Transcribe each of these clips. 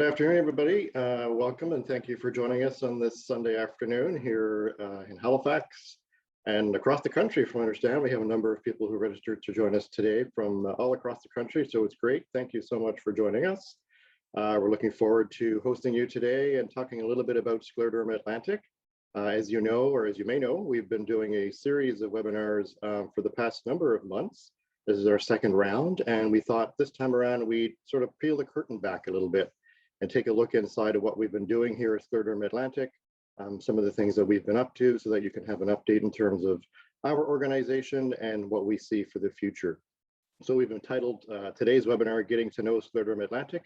Good afternoon, everybody. Welcome and thank you for joining us on this Sunday afternoon here in Halifax and across the country. From what I understand, we have a number of people who registered to join us today from all across the country, so it's great. Thank you so much for joining us. We're looking forward to hosting you today and talking a little bit about Scleroderma Atlantic. As you know, or as you may know, we've been doing a series of webinars for the past number of months. This is our second round, and we thought this time around we'd sort of peel the curtain back a little bit and take a look inside of what we've been doing here at Scleroderma Atlantic, some of the things that we've been up to so that you can have an update in terms of our organization and what we see for the future. So we've entitled today's webinar, Getting to Know Scleroderma Atlantic,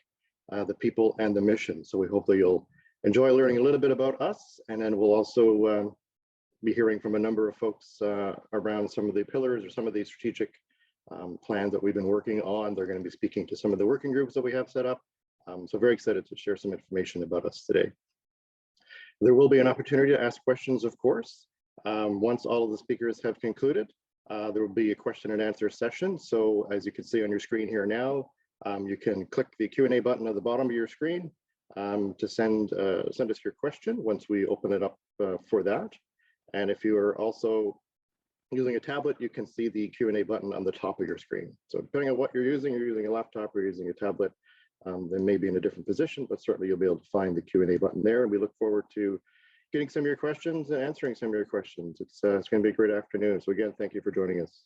the People and the Mission. So we hope that you'll enjoy learning a little bit about us, and then we'll also be hearing from a number of folks around some of the pillars or some of the strategic plans that we've been working on. They're going to be speaking to some of the working groups that we have set up. So very excited to share some information about us today. There will be an opportunity to ask questions, of course. Once all of the speakers have concluded, there will be a question and answer session. So as you can see on your screen here now, you can click the Q&A button at the bottom of your screen to send us your question once we open it up for that. And if you are also using a tablet, you can see the Q&A button on the top of your screen. So depending on what you're using a laptop or you're using a tablet, they may be in a different position, but certainly you'll be able to find the Q&A button there. And we look forward to getting some of your questions and answering some of your questions. It's going to be a great afternoon. So again, thank you for joining us.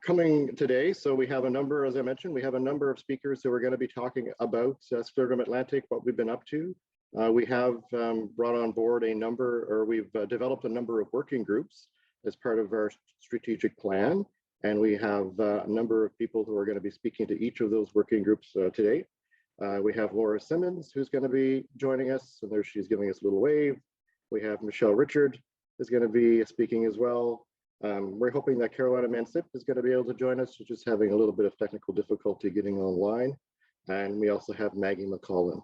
Coming today, so we have a number, as I mentioned, we have a number of speakers who are going to be talking about Scleroderma Atlantic, what we've been up to. We have brought on board we've developed a number of working groups as part of our strategic plan. And we have a number of people who are going to be speaking to each of those working groups today. We have Laura Simmons, who's going to be joining us, and there she's giving us a little wave. We have Michelle Richard is going to be speaking as well. We're hoping that Carolina Mansip is going to be able to join us. She's just having a little bit of technical difficulty getting online. And we also have Maggie McCollum.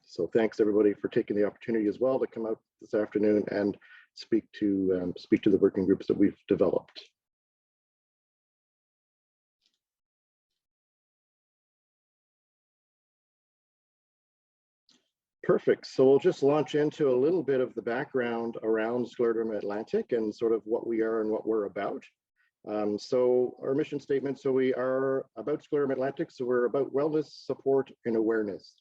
So thanks everybody for taking the opportunity as well to come out this afternoon and speak to the working groups that we've developed. Perfect. So we'll just launch into a little bit of the background around Scleroderma Atlantic and sort of what we are and what we're about. So our mission statement, so we are about Scleroderma Atlantic, so we're about wellness, support, and awareness.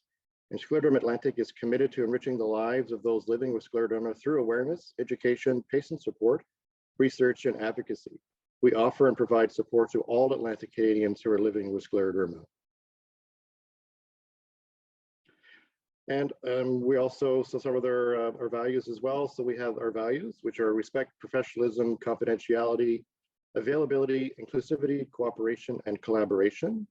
And Scleroderma Atlantic is committed to enriching the lives of those living with scleroderma through awareness, education, patient support, research, and advocacy. We offer and provide support to all Atlantic Canadians who are living with scleroderma. And we also, so some of our values as well. So we have our values, which are respect, professionalism, confidentiality, availability, inclusivity, cooperation, and collaboration.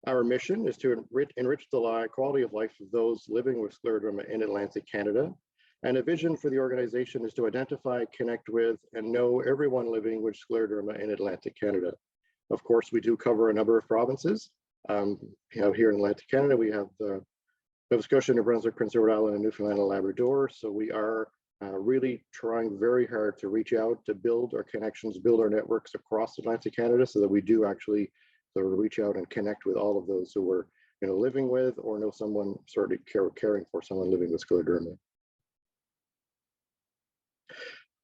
Our mission is to enrich the quality of life of those living with scleroderma in Atlantic Canada. And a vision for the organization is to identify, connect with, and know everyone living with scleroderma in Atlantic Canada. Of course, we do cover a number of provinces. Here in Atlantic Canada, we have Nova Scotia, New Brunswick, Prince Edward Island, and Newfoundland and Labrador. So we are really trying very hard to reach out, to build our connections, build our networks across Atlantic Canada so that we do actually sort of reach out and connect with all of those who we're living with or know someone sort of caring for someone living with scleroderma.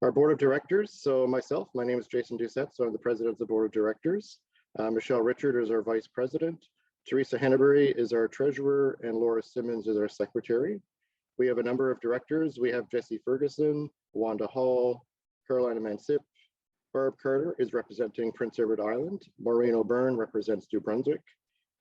Our board of directors, so myself, my name is Jason Doucette, so I'm the president of the board of directors. Michelle Richard is our vice president. Teresa Henneberry is our treasurer, and Laura Simmons is our secretary. We have a number of directors. We have Jesse Ferguson, Wanda Hall, Carolina Mansip, Barb Carter is representing Prince Edward Island, Maureen O'Byrne represents New Brunswick,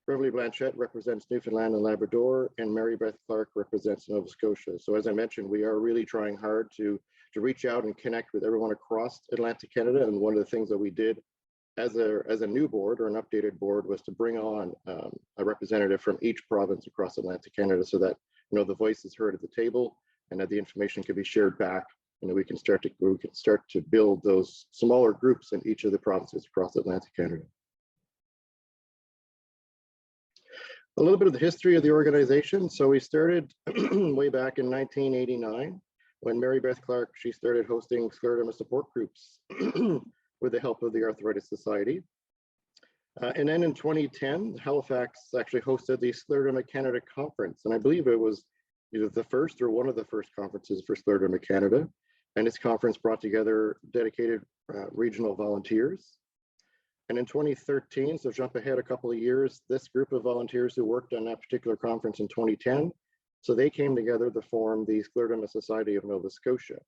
Beverly Blanchette represents Newfoundland and Labrador, and Mary Beth Clark represents Nova Scotia. So as I mentioned, we are really trying hard to reach out and connect with everyone across Atlantic Canada. And one of the things that we did as a new board or an updated board was to bring on a representative from each province across Atlantic Canada so that the voice is heard at the table and that the information can be shared back. We can start to build those smaller groups in each of the provinces across Atlantic Canada. A little bit of the history of the organization. So we started way back in 1989 when Mary Beth Clark, she started hosting scleroderma support groups with the help of the Arthritis Society. And then in 2010, Halifax actually hosted the Scleroderma Canada Conference. And I believe it was either the first or one of the first conferences for Scleroderma Canada. And this conference brought together dedicated regional volunteers. And in 2013, so jump ahead a couple of years, this group of volunteers who worked on that particular conference in 2010, so they came together to form the Scleroderma Society of Nova Scotia.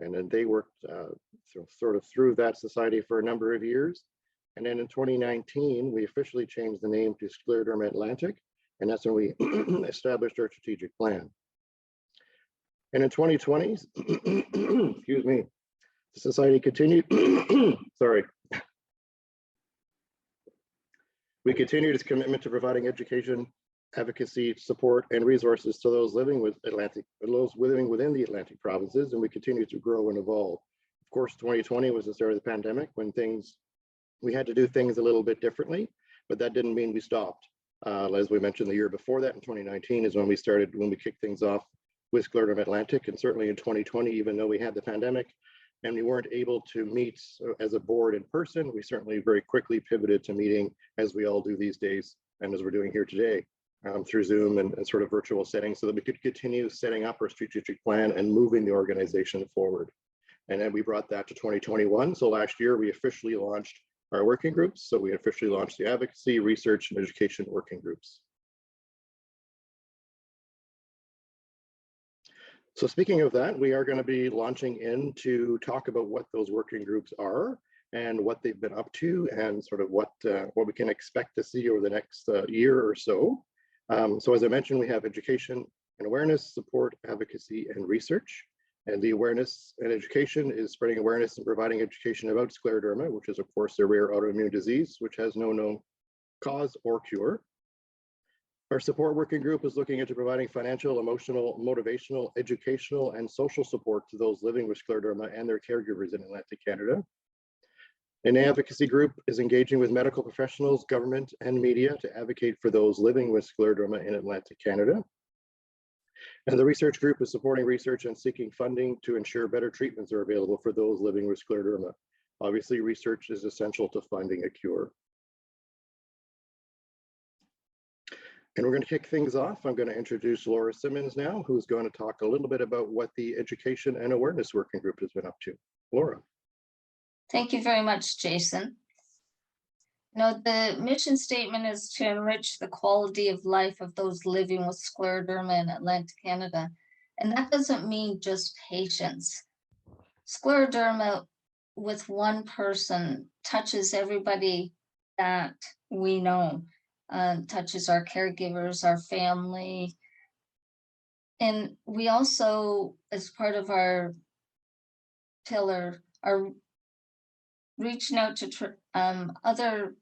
And then they worked sort of through that society for a number of years. And then in 2019, we officially changed the name to Scleroderma Atlantic, and that's when we established our strategic plan. And in 2020, excuse me, the society continued, sorry. We continued its commitment to providing education, advocacy, support, and resources to those living with those living within the Atlantic provinces, and we continue to grow and evolve. Of course, 2020 was the start of the pandemic when we had to do things a little bit differently, but that didn't mean we stopped. As we mentioned, the year before that in 2019 is when we kicked things off with Scleroderma Atlantic, and certainly in 2020, even though we had the pandemic and we weren't able to meet as a board in person, we certainly very quickly pivoted to meeting as we all do these days, and as we're doing here today, through Zoom and sort of virtual settings, so that we could continue setting up our strategic plan and moving the organization forward. And then we brought that to 2021. So last year, we officially launched our working groups. So we officially launched the Advocacy, Research, and Education working groups. So speaking of that, we are going to be launching in to talk about what those working groups are and what they've been up to, and sort of what we can expect to see over the next year or so. So as I mentioned, we have education and awareness, support, advocacy, and research. And the awareness and education is spreading awareness and providing education about scleroderma, which is of course a rare autoimmune disease, which has no known cause or cure. Our support working group is looking into providing financial, emotional, motivational, educational, and social support to those living with scleroderma and their caregivers in Atlantic Canada. An advocacy group is engaging with medical professionals, government, and media to advocate for those living with scleroderma in Atlantic Canada. And the research group is supporting research and seeking funding to ensure better treatments are available for those living with scleroderma. Obviously, research is essential to finding a cure. And we're going to kick things off. I'm going to introduce Laura Simmons now, who's going to talk a little bit about what the Education and Awareness Working Group has been up to. Laura. Thank you very much, Jason. The mission statement is to enrich the quality of life of those living with scleroderma in Atlantic Canada. And that doesn't mean just patients. Scleroderma with one person touches everybody that we know, touches our caregivers, our family. And we also, as part of our pillar, are reaching out to other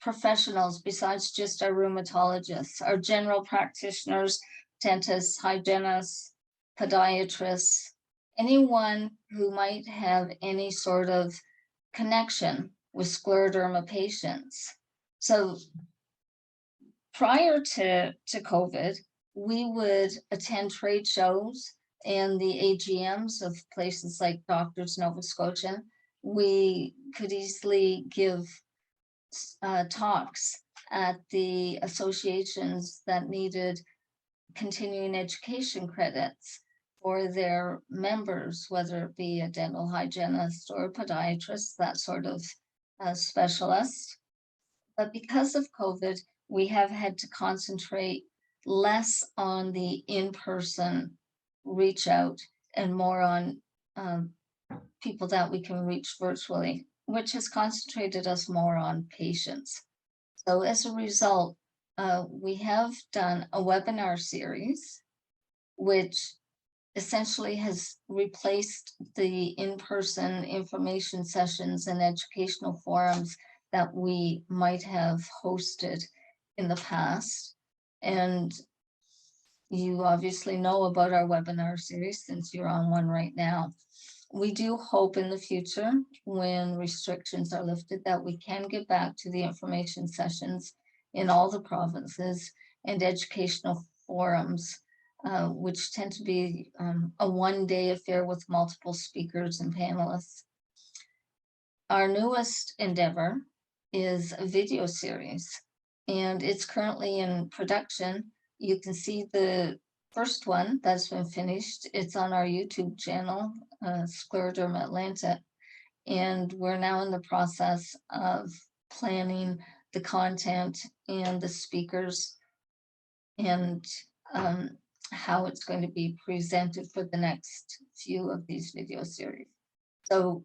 professionals besides just our rheumatologists, our general practitioners, dentists, hygienists, podiatrists, anyone who might have any sort of connection with scleroderma patients. So prior to COVID, we would attend trade shows and the AGMs of places like Doctors Nova Scotia. We could easily give talks at the associations that needed continuing education credits for their members, whether it be a dental hygienist or a podiatrist, that sort of specialist. But because of COVID, we have had to concentrate less on the in-person reach out and more on people that we can reach virtually, which has concentrated us more on patients. So as a result, we have done a webinar series, which essentially has replaced the in-person information sessions and educational forums that we might have hosted in the past. And you obviously know about our webinar series since you're on one right now. We do hope in the future, when restrictions are lifted, that we can get back to the information sessions in all the provinces and educational forums, which tend to be a one-day affair with multiple speakers and panelists. Our newest endeavor is a video series, and it's currently in production. You can see the first one that's been finished. It's on our YouTube channel, Scleroderma Atlantic, and we're now in the process of planning the content and the speakers and how it's going to be presented for the next few of these video series. So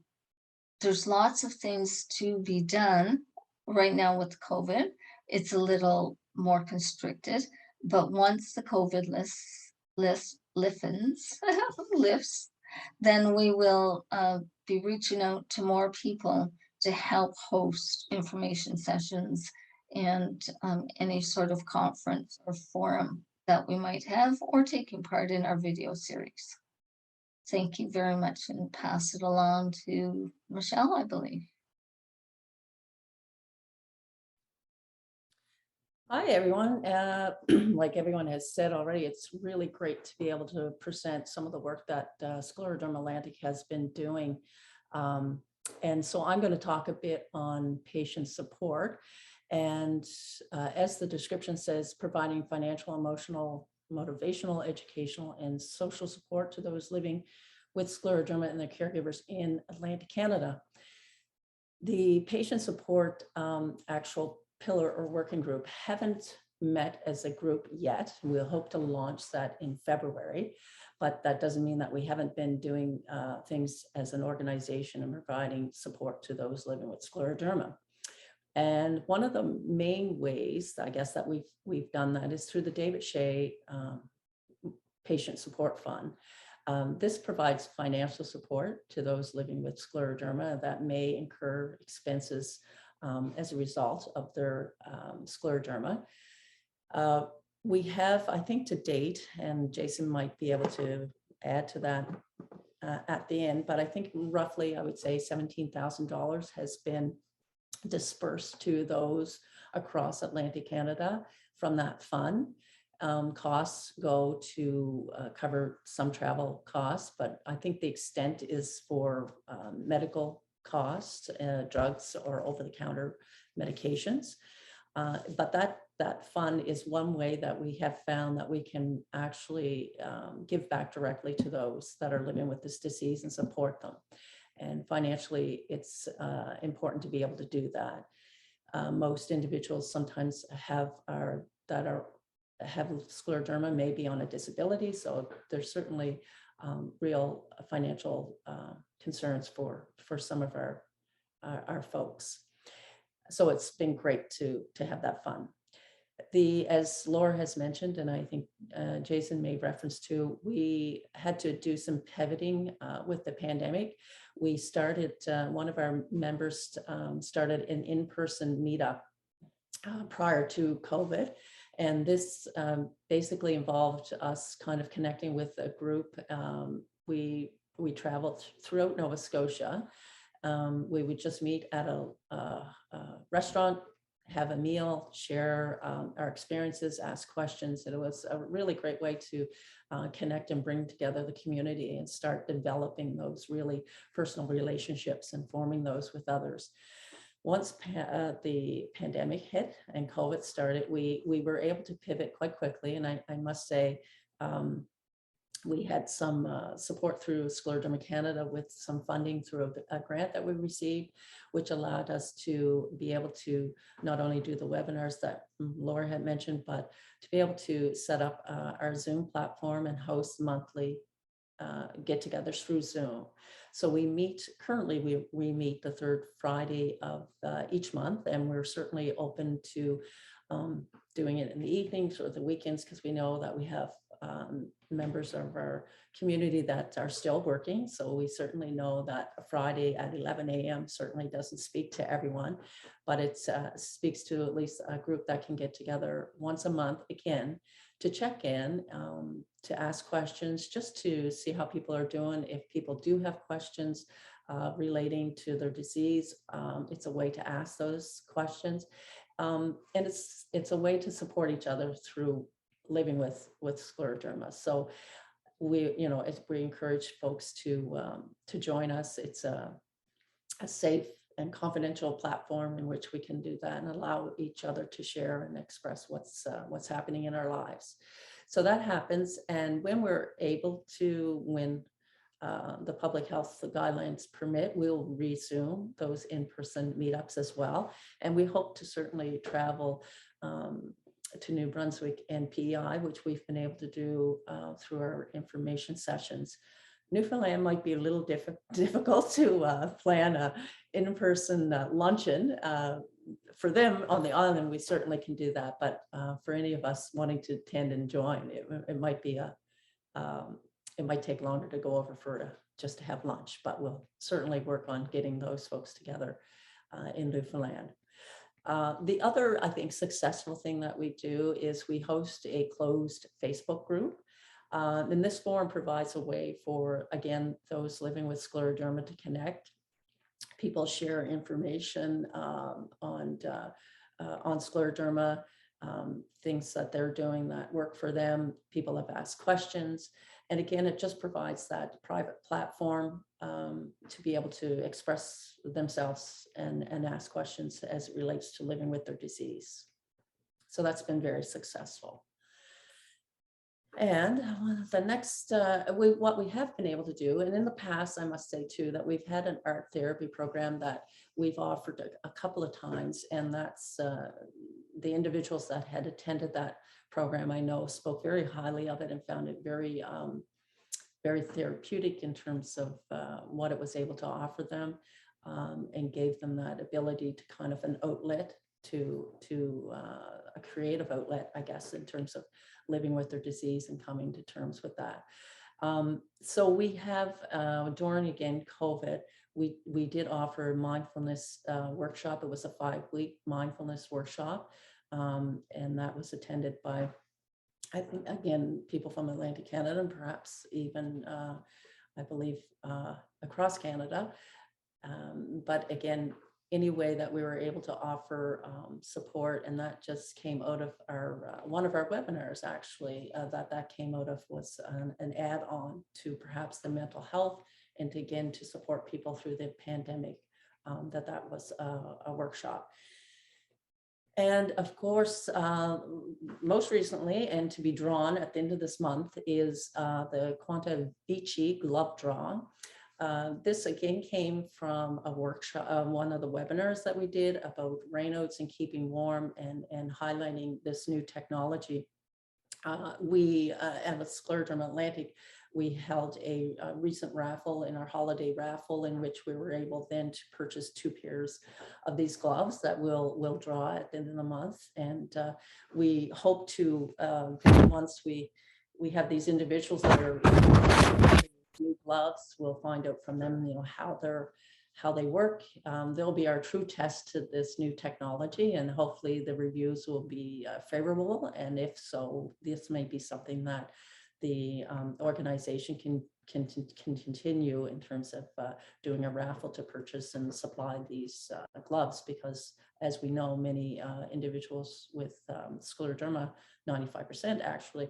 there's lots of things to be done right now with COVID. It's a little more constricted, but once the COVID lifts, then we will be reaching out to more people to help host information sessions and any sort of conference or forum that we might have, or taking part in our video series. Thank you very much, and pass it along to Michelle, I believe. Hi, everyone. Like everyone has said already, it's really great to be able to present some of the work that Scleroderma Atlantic has been doing. And so I'm going to talk a bit on patient support. And as the description says, providing financial, emotional, motivational, educational, and social support to those living with scleroderma and their caregivers in Atlantic Canada. The patient support actual pillar or working group haven't met as a group yet. We'll hope to launch that in February, but that doesn't mean that we haven't been doing things as an organization and providing support to those living with scleroderma. And one of the main ways, I guess, that we've done that is through the David Shea Patient Support Fund. This provides financial support to those living with scleroderma that may incur expenses as a result of their scleroderma. We have, I think to date, and Jason might be able to add to that at the end, but I think roughly I would say $17,000 has been dispersed to those across Atlantic Canada from that fund. Costs go to cover some travel costs, but I think the extent is for medical costs, drugs or over-the-counter medications. But that fund is one way that we have found that we can actually give back directly to those that are living with this disease and support them. And financially, it's important to be able to do that. Most individuals sometimes have scleroderma, maybe on a disability, so there's certainly real financial concerns for some of our folks. So it's been great to have that fund. As Laura has mentioned, and I think Jason made reference to, we had to do some pivoting with the pandemic. We started, one of our members started an in-person meetup prior to COVID. And this basically involved us kind of connecting with a group. We traveled throughout Nova Scotia. We would just meet at a restaurant, have a meal, share our experiences, ask questions. And it was a really great way to connect and bring together the community and start developing those really personal relationships and forming those with others. Once the pandemic hit and COVID started, we were able to pivot quite quickly. And I must say, we had some support through Scleroderma Canada with some funding through a grant that we received, which allowed us to be able to not only do the webinars that Laura had mentioned, but to be able to set up our Zoom platform and host monthly get-togethers through Zoom. So we meet, currently we meet the third Friday of each month, and we're certainly open to doing it in the evenings or the weekends, because we know that we have members of our community that are still working. So we certainly know that a Friday at 11 a.m. certainly doesn't speak to everyone, but it speaks to at least a group that can get together once a month, again, to check in, to ask questions, just to see how people are doing. If people do have questions relating to their disease, it's a way to ask those questions. And it's a way to support each other through living with scleroderma. So we encourage folks to join us. It's a safe and confidential platform in which we can do that and allow each other to share and express what's happening in our lives. So that happens, and when we're able to, when the public health guidelines permit, we'll resume those in-person meetups as well. And we hope to certainly travel to New Brunswick and PEI, which we've been able to do through our information sessions. Newfoundland might be a little difficult to plan a in-person luncheon. For them on the island, we certainly can do that, but for any of us wanting to attend and join, it might be it might take longer to go over just to have lunch, but we'll certainly work on getting those folks together in Newfoundland. The other, I think, successful thing that we do is we host a closed Facebook group. And this forum provides a way for, again, those living with scleroderma to connect. People share information on scleroderma, things that they're doing that work for them. People have asked questions. And again, it just provides that private platform to be able to express themselves and ask questions as it relates to living with their disease. So that's been very successful. And the next, what we have been able to do, and in the past, I must say too, that we've had an art therapy program that we've offered a couple of times, and that's the individuals that had attended that program, I know, spoke very highly of it and found it very, very therapeutic in terms of what it was able to offer them, and gave them that ability to kind of an outlet to a creative outlet, I guess, in terms of living with their disease and coming to terms with that. So we have, during, again, COVID, we did offer a mindfulness workshop. It was a 5-week mindfulness workshop. And that was attended by, I think, again, people from Atlantic Canada and perhaps even, I believe, across Canada. But again, any way that we were able to offer support, and that just came out of our one of our webinars, actually, that came out of was an add-on to perhaps the mental health, and to, again, to support people through the pandemic, that was a workshop. And of course, most recently, and to be drawn at the end of this month, is the Quanta Vici glove draw. This again came from a workshop, one of the webinars that we did about rainouts and keeping warm, and highlighting this new technology. We at Scleroderma Atlantic, we held a recent raffle, in our holiday raffle, in which we were able then to purchase 2 pairs of these gloves that we'll draw at the end of the month. And we hope to, once we have these individuals that are new gloves, we'll find out from them, how they work. They'll be our true test to this new technology, and hopefully the reviews will be favorable. And if so, this may be something that the organization can continue in terms of doing a raffle to purchase and supply these gloves, because as we know, many individuals with scleroderma, 95% actually,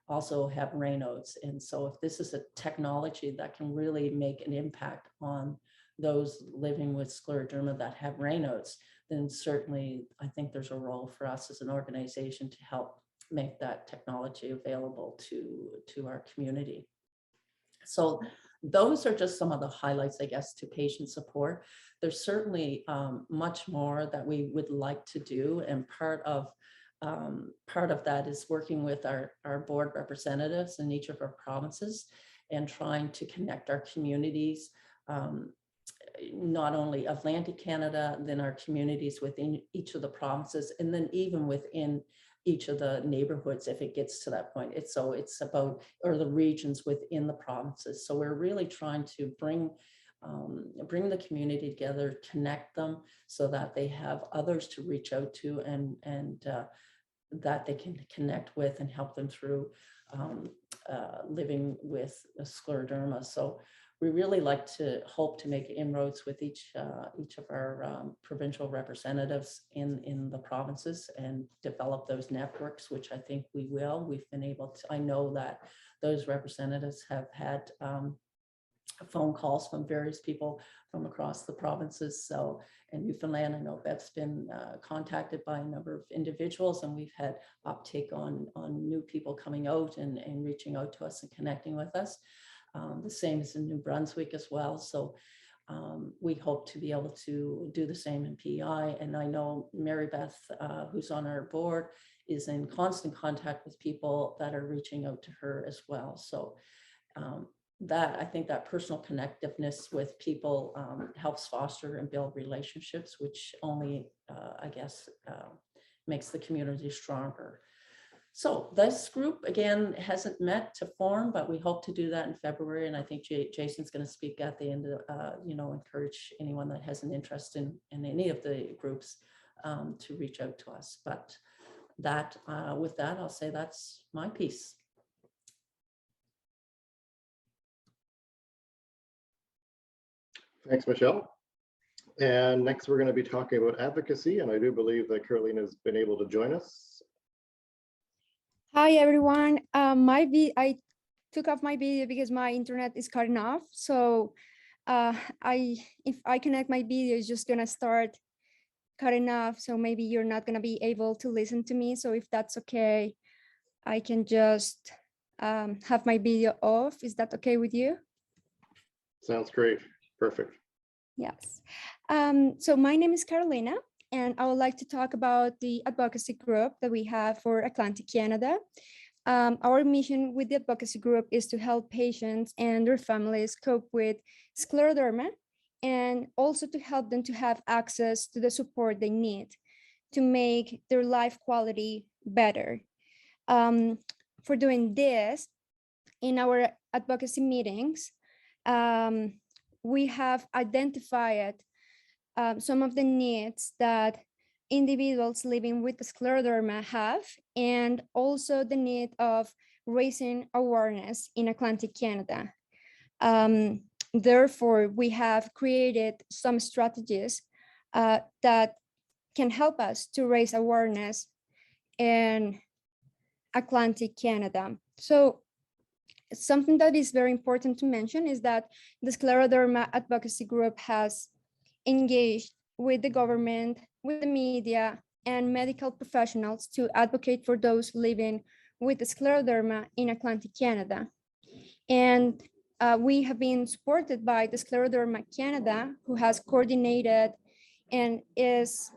also have Raynaud's. And so if this is a technology that can really make an impact on those living with scleroderma that have Raynaud's, then certainly I think there's a role for us as an organization to help make that technology available to our community. So those are just some of the highlights, I guess, to patient support. There's certainly much more that we would like to do, and part of that is working with our board representatives in each of our provinces and trying to connect our communities, not only Atlantic Canada, then our communities within each of the provinces, and then even within each of the neighborhoods if it gets to that point. It's about, or the regions within the provinces. So we're really trying to bring the community together, connect them so that they have others to reach out to, and that they can connect with and help them through living with scleroderma. So we really hope to make inroads with each of our provincial representatives in the provinces and develop those networks, which I think we will. We've been able to, I know that those representatives have had phone calls from various people from across the provinces. So in Newfoundland, I know Beth's been contacted by a number of individuals, and we've had uptake on new people coming out and reaching out to us and connecting with us. The same as in New Brunswick as well. So we hope to be able to do the same in PEI. And I know Mary Beth, who's on our board, is in constant contact with people that are reaching out to her as well. So that I think that personal connectiveness with people helps foster and build relationships, which only, I guess, makes the community stronger. So this group, again, hasn't met to form, but we hope to do that in February. And I think Jason's going to speak at the end, encourage anyone that has an interest in any of the groups to reach out to us. But that, with that, I'll say that's my piece. Thanks, Michelle. And next we're going to be talking about advocacy, and I do believe that Carolina has been able to join us. Hi everyone. I took off my video because my internet is cutting off. So if I connect my video, it's just gonna start cutting off. So maybe you're not gonna be able to listen to me. So if that's okay, I can just have my video off. Is that okay with you? Sounds great. Perfect. Yes. So my name is Carolina, and I would like to talk about the advocacy group that we have for Atlantic Canada. Our mission with the advocacy group is to help patients and their families cope with scleroderma, and also to help them to have access to the support they need to make their life quality better. For doing this, in our advocacy meetings, we have identified some of the needs that individuals living with scleroderma have, and also the need of raising awareness in Atlantic Canada. Therefore, we have created some strategies that can help us to raise awareness in Atlantic Canada. So something that is very important to mention is that the Scleroderma Advocacy Group has engaged with the government, with the media, and medical professionals to advocate for those living with scleroderma in Atlantic Canada. And we have been supported by the Scleroderma Canada, who has coordinated and is,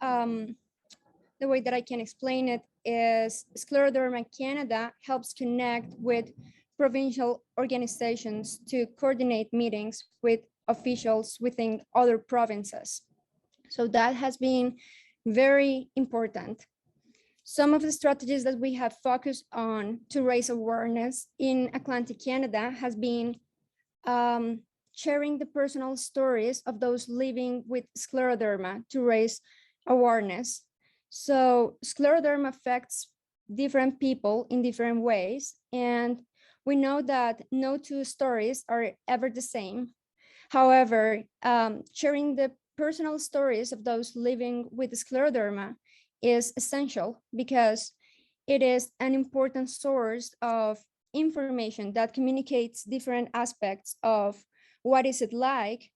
the way that I can explain it is Scleroderma Canada helps connect with provincial organizations to coordinate meetings with officials within other provinces. So that has been very important. Some of the strategies that we have focused on to raise awareness in Atlantic Canada has been sharing the personal stories of those living with scleroderma to raise awareness. So scleroderma affects different people in different ways, and we know that no two stories are ever the same. However, sharing the personal stories of those living with scleroderma is essential because it is an important source of information that communicates different aspects of what is it like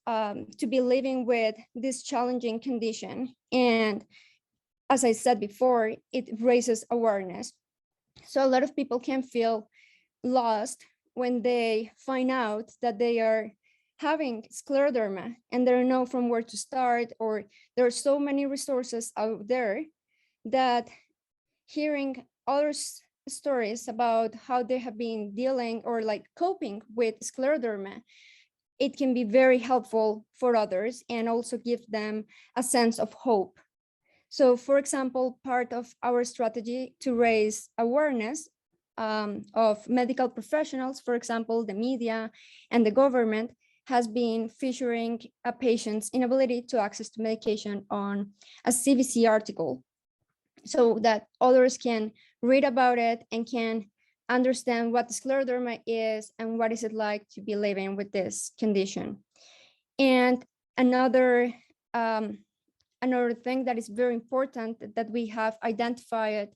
to be living with this challenging condition. And as I said before, it raises awareness. So a lot of people can feel lost when they find out that they are having scleroderma and they don't know from where to start, or there are so many resources out there that hearing other stories about how they have been dealing or like coping with scleroderma, it can be very helpful for others and also give them a sense of hope. So for example, part of our strategy to raise awareness of medical professionals, for example, the media and the government, has been featuring a patient's inability to access to medication on a CBC article so that others can read about it and can understand what scleroderma is and what is it like to be living with this condition. And another thing that is very important that we have identified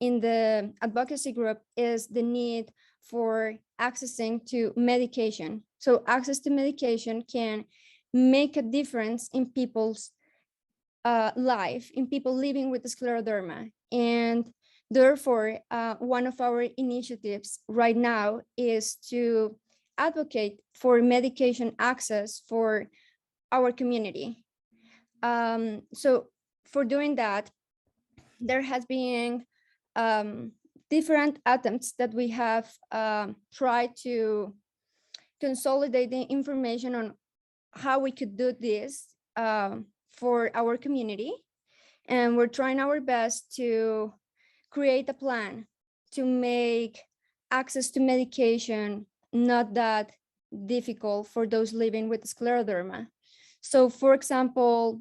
in the advocacy group is the need for accessing to medication. So access to medication can make a difference in people's life, in people living with scleroderma. And therefore, one of our initiatives right now is to advocate for medication access for our community. So for doing that, there has been different attempts that we have tried to consolidate the information on how we could do this for our community. And we're trying our best to create a plan to make access to medication not that difficult for those living with scleroderma. So for example,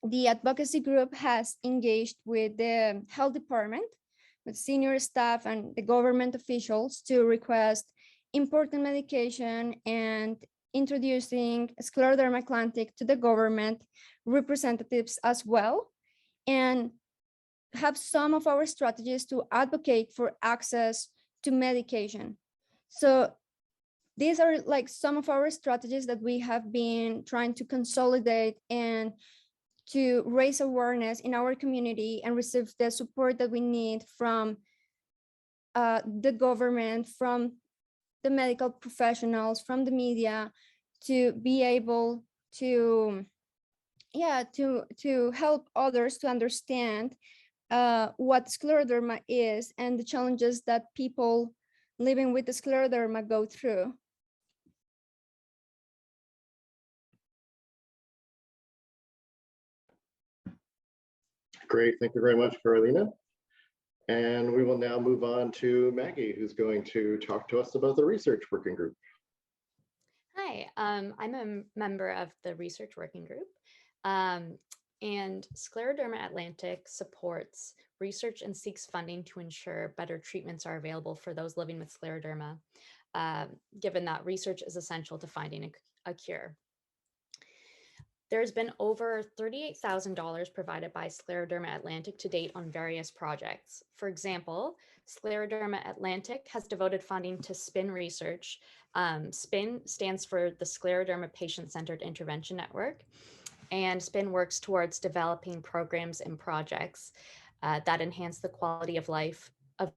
the advocacy group has engaged with the health department, with senior staff and the government officials to request important medication and introducing Scleroderma Atlantic to the government representatives as well, and have some of our strategies to advocate for access to medication. So these are like some of our strategies that we have been trying to consolidate and to raise awareness in our community and receive the support that we need from the government, from the medical professionals, from the media, to be able to, to help others to understand what scleroderma is and the challenges that people living with the scleroderma go through. Great, thank you very much, Carolina. And we will now move on to Maggie, who's going to talk to us about the research working group. Hi, I'm a member of the research working group, and Scleroderma Atlantic supports research and seeks funding to ensure better treatments are available for those living with scleroderma, given that research is essential to finding a cure. There's been over $38,000 provided by Scleroderma Atlantic to date on various projects. For example, Scleroderma Atlantic has devoted funding to SPIN research. SPIN stands for the Scleroderma Patient-Centered Intervention Network, and SPIN works towards developing programs and projects that enhance the quality of life of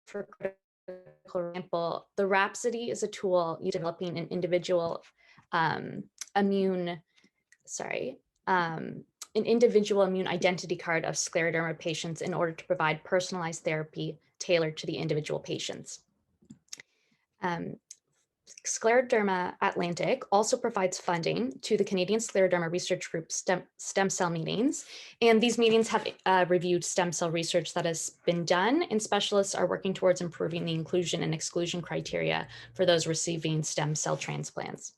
for example, the Rhapsody is a tool used in developing an individual immune identity card of scleroderma patients in order to provide personalized therapy tailored to the individual patients. Scleroderma Atlantic also provides funding to the Canadian Scleroderma Research Group stem cell meetings. And these meetings have reviewed stem cell research that has been done, and specialists are working towards improving the inclusion and exclusion criteria for those receiving stem cell transplants.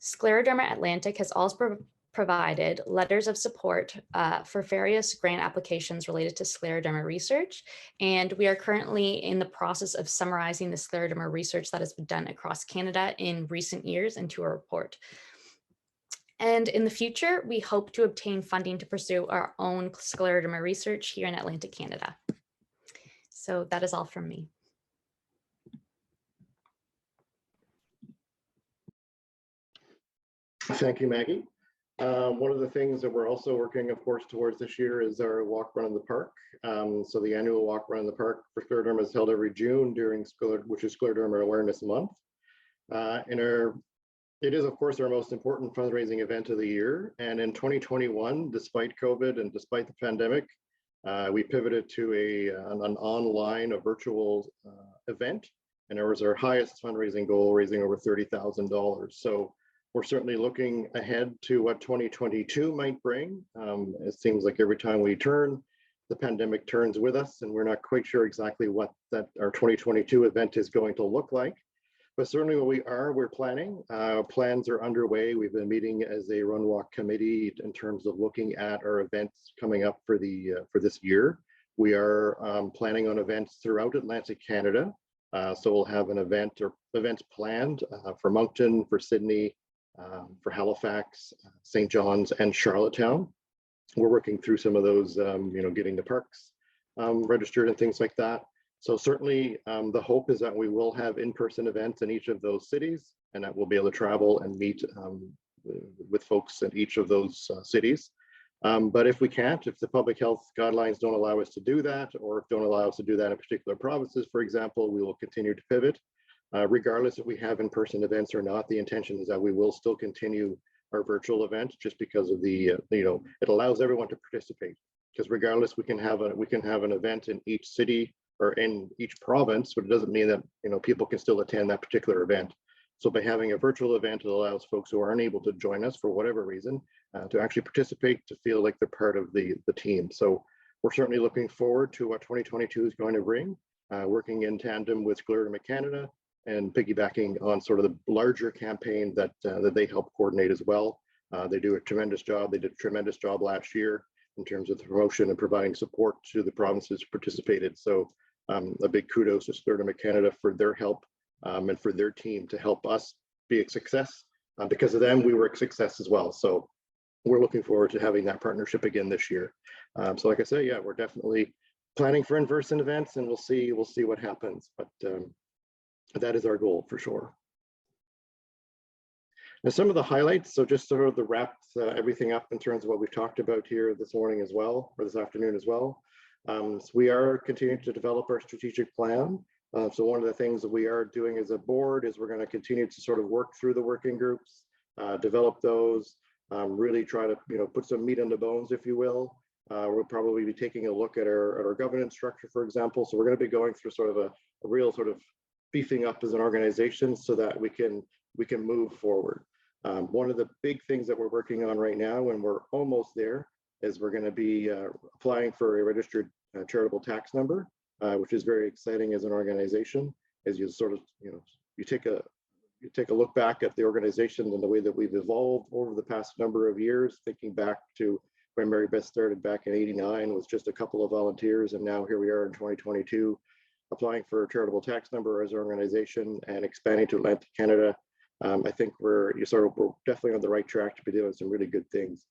Scleroderma Atlantic has also provided letters of support for various grant applications related to scleroderma research. And we are currently in the process of summarizing the scleroderma research that has been done across Canada in recent years into a report. And in the future, we hope to obtain funding to pursue our own scleroderma research here in Atlantic Canada. So that is all from me. Thank you, Maggie. One of the things that we're also working, of course, towards this year is our walk run in the park. So the annual walk run in the park for scleroderma is held every June during which is Scleroderma Awareness Month. It is, of course, our most important fundraising event of the year. And in 2021, despite COVID and despite the pandemic, we pivoted to an online, a virtual event, and it was our highest fundraising goal, raising over $30,000. So we're certainly looking ahead to what 2022 might bring. It seems like every time we turn, the pandemic turns with us, and we're not quite sure exactly what our 2022 event is going to look like. But certainly we're planning. Plans are underway. We've been meeting as a run walk committee in terms of looking at our events coming up for this year. We are planning on events throughout Atlantic Canada. So we'll have an event or events planned for Moncton, for Sydney, for Halifax, St. John's, and Charlottetown. we're working through some of those, getting the parks registered and things like that. So certainly the hope is that we will have in-person events in each of those cities, and that we'll be able to travel and meet with folks in each of those cities. But if we can't, if the public health guidelines don't allow us to do that, or don't allow us to do that in particular provinces, for example, we will continue to pivot. Regardless if we have in-person events or not, the intention is that we will still continue our virtual event, just because of the, it allows everyone to participate. Because regardless, we can have an event in each city or in each province, but it doesn't mean that people can still attend that particular event. So by having a virtual event, it allows folks who aren't able to join us for whatever reason to actually participate, to feel like they're part of the team. So we're certainly looking forward to what 2022 is going to bring, working in tandem with Scleroderma Canada and piggybacking on sort of the larger campaign that they help coordinate as well. They do a tremendous job. They did a tremendous job last year in terms of the promotion and providing support to the provinces who participated. So a big kudos to Scleroderma Canada for their help and for their team to help us be a success. Because of them, we were a success as well. So we're looking forward to having that partnership again this year. So like I say, yeah, we're definitely planning for in-person events, and we'll see what happens. But that is our goal for sure. And some of the highlights, so just sort of the wraps everything up in terms of what we've talked about here this morning as well, or this afternoon as well. So we are continuing to develop our strategic plan. So one of the things that we are doing as a board is we're going to continue to sort of work through the working groups, develop those, really try to put some meat on the bones, if you will. We'll probably be taking a look at our governance structure, for example. So we're going to be going through sort of a real sort of beefing up as an organization so that we can move forward. One of the big things that we're working on right now, and we're almost there, is we're going to be applying for a registered charitable tax number, which is very exciting as an organization. As you sort of you take a look back at the organization and the way that we've evolved over the past number of years, thinking back to when Mary Beth started back in '89 with just a couple of volunteers, and now here we are in 2022. Applying for a charitable tax number as an organization and expanding to Atlantic Canada. I think we're definitely on the right track to be doing some really good things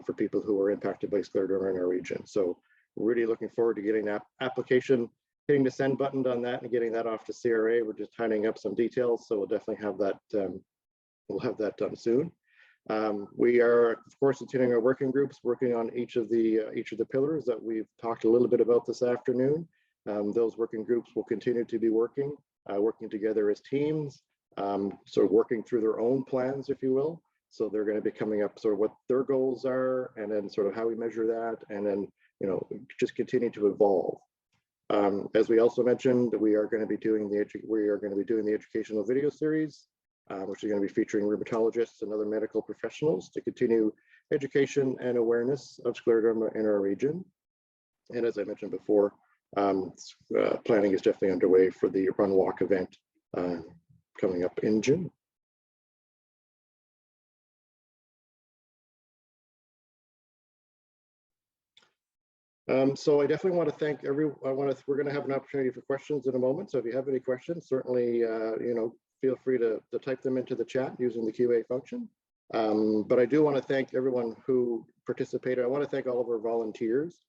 for people who are impacted by scleroderma in our region. So we're really looking forward to getting that application, hitting the send button on that and getting that off to CRA. We're just tidying up some details, so we'll definitely have that. We'll have that done soon. We are, of course, continuing our working groups, working on each of the pillars that we've talked a little bit about this afternoon. Those working groups will continue to be working together as teams, sort of working through their own plans, if you will. So they're going to be coming up sort of what their goals are, and then sort of how we measure that, and then just continue to evolve. As we also mentioned, we are going to be doing the educational video series, which is going to be featuring rheumatologists and other medical professionals to continue education and awareness of scleroderma in our region. And as I mentioned before, planning is definitely underway for the Run Walk event coming up in June. So I definitely want to thank everyone. We're going to have an opportunity for questions in a moment. So if you have any questions, certainly feel free to type them into the chat using the QA function. But I do want to thank everyone who participated. I want to thank all of our volunteers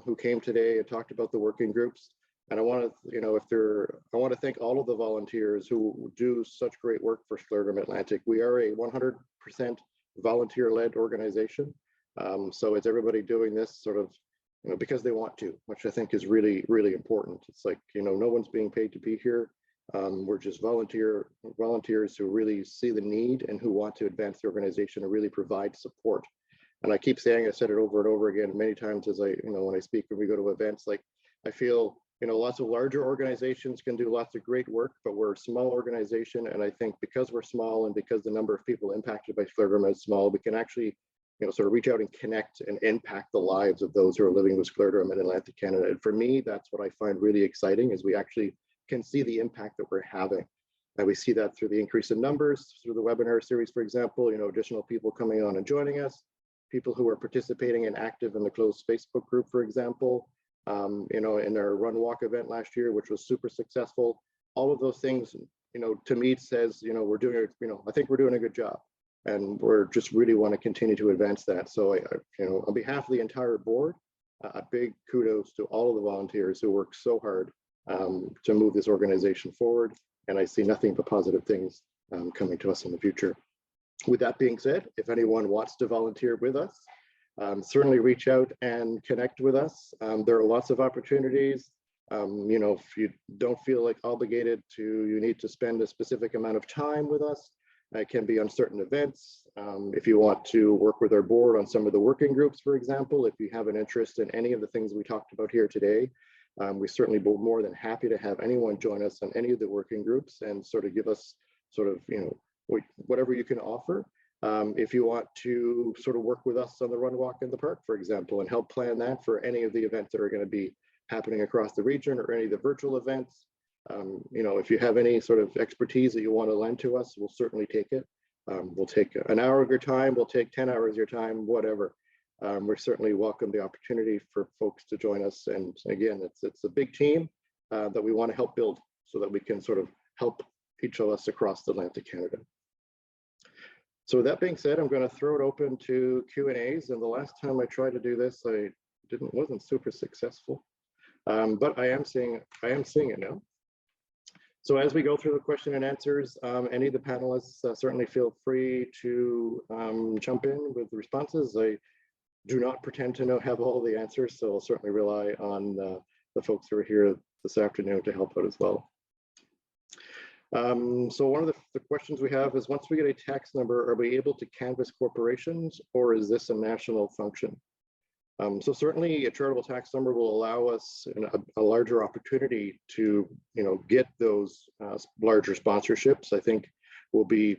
who came today and talked about the working groups. And I want to thank all of the volunteers who do such great work for Scleroderma Atlantic. We are a 100% volunteer-led organization. So it's everybody doing this sort of because they want to, which I think is really, really important. It's like, no one's being paid to be here. We're just volunteers who really see the need and who want to advance the organization and really provide support. And I keep saying, I said it over and over again many times as when I speak, when we go to events, like I feel, lots of larger organizations can do lots of great work, but we're a small organization. And I think because we're small and because the number of people impacted by scleroderma is small, we can actually sort of reach out and connect and impact the lives of those who are living with scleroderma in Atlantic Canada. And for me, that's what I find really exciting, is we actually can see the impact that we're having. And we see that through the increase in numbers, through the webinar series, for example, additional people coming on and joining us, people who are participating and active in the closed Facebook group, for example, in our Run Walk event last year, which was super successful. All of those things, to me, says, we're doing, I think we're doing a good job. and we're just really want to continue to advance that. So on behalf of the entire board, a big kudos to all of the volunteers who work so hard to move this organization forward. And I see nothing but positive things coming to us in the future. With that being said, if anyone wants to volunteer with us, certainly reach out and connect with us. There are lots of opportunities. If you don't feel like obligated to, you need to spend a specific amount of time with us, it can be on certain events. If you want to work with our board on some of the working groups, for example, if you have an interest in any of the things we talked about here today, we certainly be more than happy to have anyone join us on any of the working groups and sort of give us whatever you can offer. If you want to sort of work with us on the Run Walk in the Park, for example, and help plan that for any of the events that are going to be happening across the region or any of the virtual events, if you have any sort of expertise that you want to lend to us, we'll certainly take it. We'll take an hour of your time, we'll take 10 hours of your time, whatever. We certainly welcome the opportunity for folks to join us. And again, it's a big team that we want to help build so that we can sort of help each of us across Atlantic Canada. So with that being said, I'm going to throw it open to Q&As. And the last time I tried to do this, I wasn't super successful, but I am seeing it now. So as we go through the question and answers, any of the panelists certainly feel free to jump in with responses. I do not pretend to have all the answers, so I'll certainly rely on the folks who are here this afternoon to help out as well. So one of the questions we have is, once we get a tax number, are we able to canvass corporations, or is this a national function? So certainly a charitable tax number will allow us a larger opportunity to get those larger sponsorships. I think will be,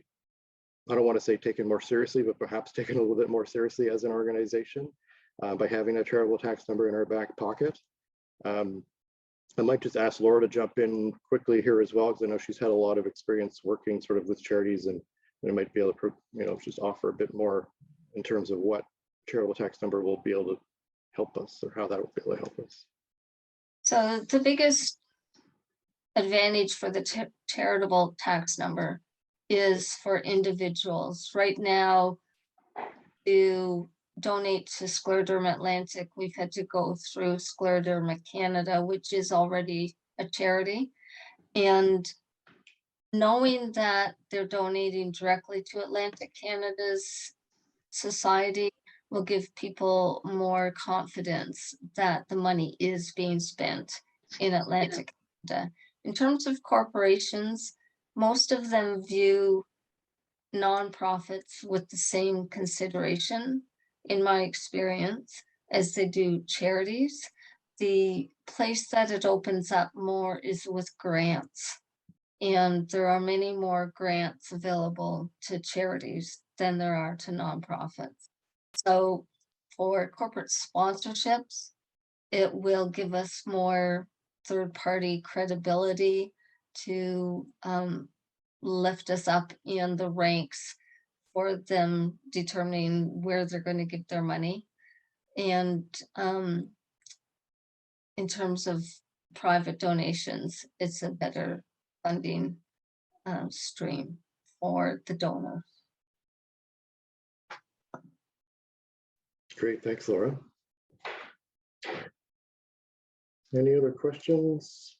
I don't want to say taken more seriously, but perhaps taken a little bit more seriously as an organization by having a charitable tax number in our back pocket. I might just ask Laura to jump in quickly here as well, because I know she's had a lot of experience working sort of with charities, and they might be able to just offer a bit more in terms of what charitable tax number will be able to help us, or how that will be able to help us. So the biggest advantage for the charitable tax number is for individuals. Right now, to donate to Scleroderma Atlantic, we've had to go through Scleroderma Canada, which is already a charity. And knowing that they're donating directly to Atlantic Canada's society will give people more confidence that the money is being spent in Atlantic Canada. In terms of corporations, most of them view nonprofits with the same consideration, in my experience, as they do charities. The place that it opens up more is with grants. And there are many more grants available to charities than there are to nonprofits. So for corporate sponsorships, it will give us more third-party credibility to lift us up in the ranks for them determining where they're going to give their money. And in terms of private donations, it's a better funding stream for the donor. Great, thanks, Laura. Any other questions?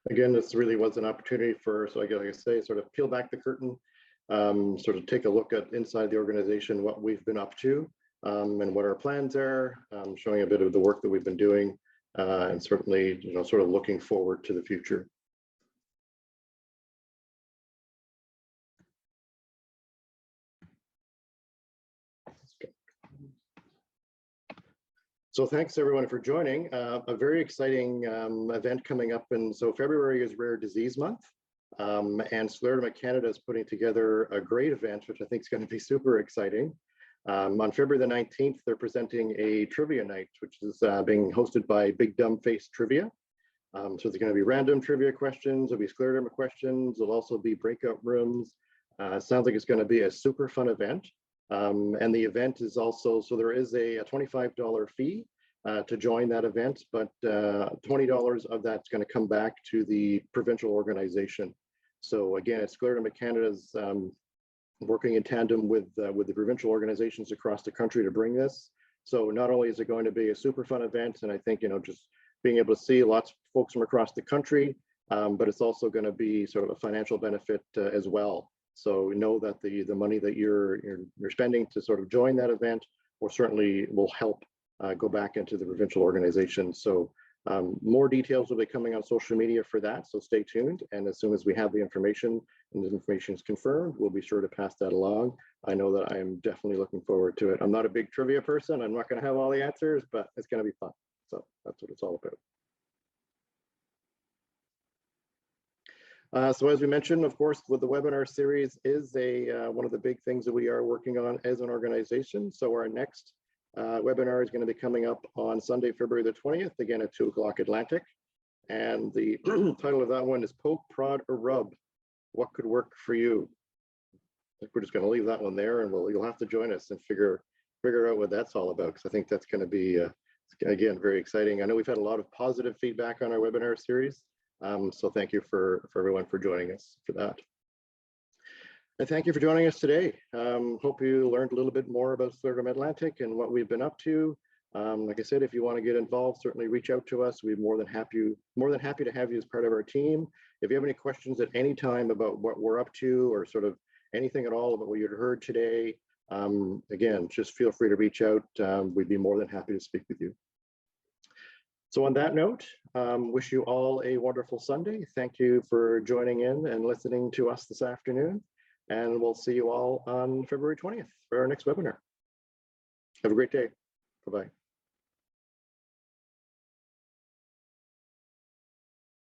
Again, this really was an opportunity for, so like I say, sort of peel back the curtain, sort of take a look at inside the organization, what we've been up to, and what our plans are, showing a bit of the work that we've been doing, and certainly, sort of looking forward to the future. So thanks everyone for joining. A very exciting event coming up. And so February is Rare Disease Month. And Scleroderma Canada is putting together a great event, which I think is going to be super exciting. On February the 19th, they're presenting a trivia night, which is being hosted by Big Dumb Face Trivia. So there's going to be random trivia questions, there'll be Scleroderma questions, there'll also be breakout rooms. Sounds like it's going to be a super fun event. And the event is also, so there is a $25 fee to join that event, but $20 of that's going to come back to the provincial organization. So again, it's Scleroderma Canada's working in tandem with the provincial organizations across the country to bring this. So not only is it going to be a super fun event, and I think, you know, just being able to see lots of folks from across the country, but it's also going to be sort of a financial benefit as well. So know that the money that you're spending to sort of join that event or certainly will help go back into the provincial organization. So more details will be coming on social media for that, so stay tuned. And as soon as we have the information and the information is confirmed, we'll be sure to pass that along. I know that I am definitely looking forward to it. I'm not a big trivia person. I'm not going to have all the answers, but it's going to be fun. So that's what it's all about. So as we mentioned, of course, with the webinar series is one of the big things that we are working on as an organization. So our next webinar is going to be coming up on Sunday, February the 20th, again at 2 o'clock Atlantic. And the title of that one is Poke, Prod, or Rub, What Could Work for You? I think we're just going to leave that one there, and you'll have to join us and figure out what that's all about, because I think that's going to be, again, very exciting. I know we've had a lot of positive feedback on our webinar series, so thank you for everyone for joining us for that. And thank you for joining us today. Hope you learned a little bit more about Scleroderma Atlantic and what we've been up to. Like I said, if you want to get involved, certainly reach out to us. We're more than happy to have you as part of our team. If you have any questions at any time about what we're up to or sort of anything at all about what you heard today, again, just feel free to reach out. We'd be more than happy to speak with you. So on that note, wish you all a wonderful Sunday. Thank you for joining in and listening to us this afternoon. And we'll see you all on February 20th for our next webinar. Have a great day. Bye-bye.